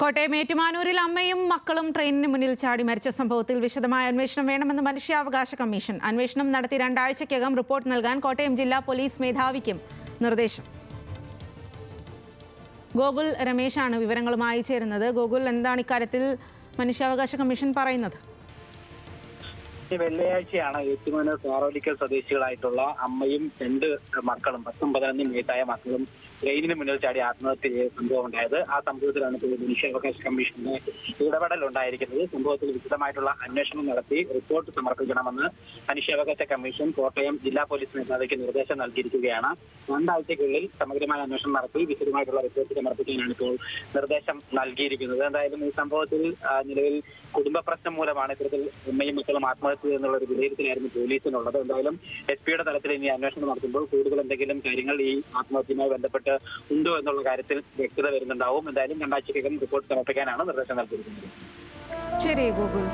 കോട്ടയം ഏറ്റുമാനൂരിൽ അമ്മയും മക്കളും ട്രെയിനിന് മുന്നിൽ ചാടി മരിച്ച സംഭവത്തിൽ വിശദമായ അന്വേഷണം വേണമെന്ന് മനുഷ്യാവകാശ കമ്മീഷൻ. അന്വേഷണം നടത്തി 2 ആഴ്ചയ്ക്കകം റിപ്പോർട്ട് നൽകാൻ കോട്ടയം ജില്ലാ പോലീസ് മേധാവിക്കും നിർദ്ദേശം. ഗോകുൽ രമേശാണ് വിവരങ്ങളുമായി ചേരുന്നത്. ഗോകുൽ, എന്താണ് ഇക്കാര്യത്തിൽ മനുഷ്യാവകാശ കമ്മീഷൻ പറയുന്നത്? വെള്ളിയാഴ്ചയാണ് ഏറ്റുമാനൂർ കാറോലിക്കൽ സ്വദേശികളായിട്ടുള്ള അമ്മയും 2 മക്കളും 10, 11 വയസ്സായ മക്കളും ട്രെയിനിന് മുന്നിൽ ചാടി ആത്മഹത്യ ചെയ്ത സംഭവം ഉണ്ടായത്. ആ സംഭവത്തിലാണ് മനുഷ്യാവകാശ കമ്മീഷന്റെ ഇടപെടൽ ഉണ്ടായിരിക്കുന്നത്. സംഭവത്തിൽ വിശദമായിട്ടുള്ള അന്വേഷണം നടത്തി റിപ്പോർട്ട് സമർപ്പിക്കണമെന്ന് മനുഷ്യാവകാശ കമ്മീഷൻ കോട്ടയം ജില്ലാ പോലീസ് മേധാവിക്ക് നിർദ്ദേശം നൽകിയിരിക്കുകയാണ്. 2 ആഴ്ചയ്ക്കുള്ളിൽ സമഗ്രമായ അന്വേഷണം നടത്തി വിശദമായിട്ടുള്ള റിപ്പോർട്ട് സമർപ്പിക്കാനാണ് ഇപ്പോൾ നിർദ്ദേശം നൽകിയിരിക്കുന്നത്. എന്തായാലും ഈ സംഭവത്തിൽ നിലവിൽ കുടുംബ പ്രശ്നം മൂലമാണ് ഇത്തരത്തിൽ അമ്മയും മക്കളും ആത്മഹത്യ എന്നുള്ള ഒരു വിലയിരുത്തലായിരുന്നു പോലീസിനുള്ളത്. എന്തായാലും SP-യുടെ തലത്തിൽ ഇനി അന്വേഷണം നടത്തുമ്പോൾ കൂടുതൽ എന്തെങ്കിലും കാര്യങ്ങൾ ഈ ആത്മഹത്യയുമായി ബന്ധപ്പെട്ട് ഉണ്ടോ എന്നുള്ള കാര്യത്തിൽ വ്യക്തത വരുന്നുണ്ടാവും. എന്തായാലും 2 ആഴ്ചയ്ക്കകം റിപ്പോർട്ട് സമർപ്പിക്കാനാണ് നിർദ്ദേശം നൽകിയിരിക്കുന്നത്. ശരി ഗോകുൽ.